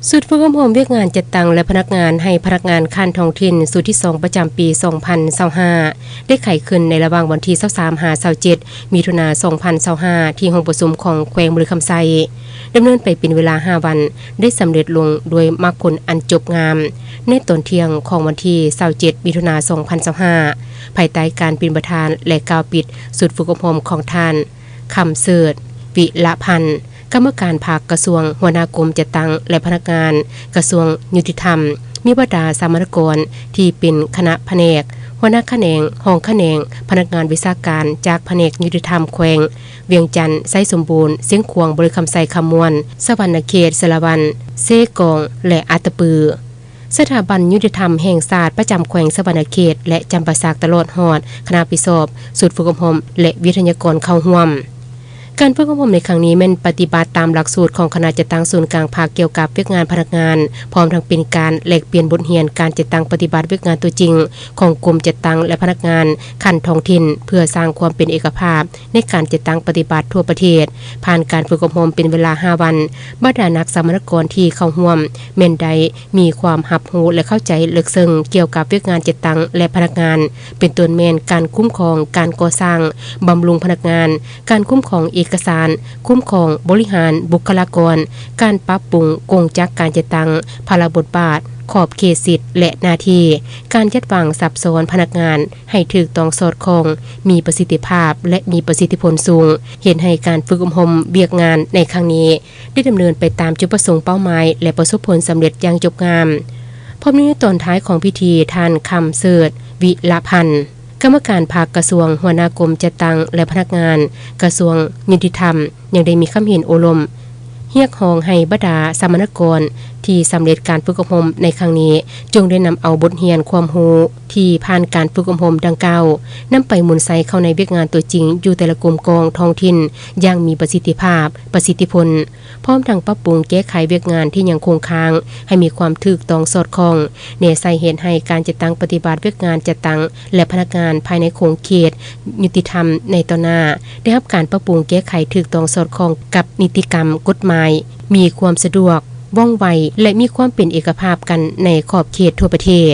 สุดฝึกอบรมเวียกงานจัดตั้งและพนักงานให้พนักงานคันท้องถิ่นสูตรที่2ประจำปี 2025ได้ไขขึ้นในระหว่างวันที่23-27 มิถุนายน 2025ที่ห้องประชุมของแขวงบุรีคำไซดำเนินไปเป็นเวลา5วันได้สำเร็จลงโดยมรรคผลอันจบงามในตอนเที่ยงของวันที่27 มิถุนายน 2025ภายใต้การเป็นประธานและกล่าวปิดสุดฝึกอบรมของท่านคำเสิร์ชวิละพันธ์กรรมการภาคกระทรวงหัวหน้ากรมจัดตั้งและพนักงานกระทรวงยุติธรรมมีบรรดาสามัญกรที่เป็นคณะแผนกหัวหน้าแขนงห้องแขนงพนักงานวิชาการจากแผนกยุติธรรมแขวงเวียงจันทร์ไซสมบูรณ์เสียงขวงบริคำไซคำมวลสวรรณเขตสารวันเซกองและอัตปือสถาบันยุติธรรมแห่งศาสตร์ประจำแขวงสวรรณเขตและจำปาสักตลอดหอดคณะพิสอบสุดฝึกอบรมและวิทยากรเข้าร่วมการฝึกอบรมในครั้งนี้เป็นปฏิบัติตามหลักสูตรของคณะจัดตั้งศูนย์กลางภาคเกี่ยวกับเวียกงานพนักงานพร้อมทั้งเป็นการแลกเปลี่ยนบทเรียนการจัดตั้งปฏิบัติเวียกงานตัวจริงของกรมจัดตั้งและพนักงานขั้นท้องถิ่นเพื่อสร้างความเป็นเอกภาพในการจัดตั้งปฏิบัติทั่วประเทศผ่านการฝึกอบรมเป็นเวลา5วันบรรดานักสามัญกรที่เข้าร่วมแม่นใดมีความรับรู้และเข้าใจลึกซึ้งเกี่ยวกับเวียกงานจัดตั้งและพนักงานเป็นต้นแม่นการคุ้มครองการก่อสร้างบำรุงพนักงานการคุ้มครองเอกสารคุ้มครองบริหารบุคลากรการปรับปรุงกงจักการจัดตั้งภาระบทบาทขอบเขตสิทธิ์และหน้าที่การจัดวางสับซ้อนพนักงานให้ถูกต้องสอดคล้องมีประสิทธิภาพและมีประสิทธิผลสูงเห็นให้การฝึกอบรมเวียกงานในครั้งนี้ได้ดำเนินไปตามจุดประสงค์เป้าหมายและประสบผลสำเร็จอย่างจบงามพร้อมในตอนท้ายของพิธีท่านคำเสิร์ชวิละพันธ์กรรมการภาคกระทรวงหัวหน้ากรมจัดตั้งและพนักงานกระทรวงยุติธรรมยังได้มีคำเห็นโอลมเรียกร้องให้บรรดาสามัญกรที่สำเร็จการฝึกอบรมในครั้งนี้จงได้นำเอาบทเรียนความรู้ที่ผ่านการฝึกอบรมดังกล่าวนำไปหมุนใส่เข้าในเวียกงานตัวจริงอยู่แต่ละกรมกองท้องถิ่นอย่างมีประสิทธิภาพประสิทธิผลพร้อมทั้งปรับปรุงแก้ไขเวียกงานที่ยังคงค้างให้มีความถูกต้องสอดคล้องแนวใส่เหตุให้การจัดตั้งปฏิบัติเวียกงานจัดตั้งและพนักงานภายในโครงเขตยุติธรรมในต่อหน้าได้รับการปรับปรุงแก้ไขถูกต้องสอดคล้องกับนิติกรรมกฎหมายมีความสะดวกว่องไวและมีความเป็นเอกภาพกันในขอบเขตทั่วประเทศ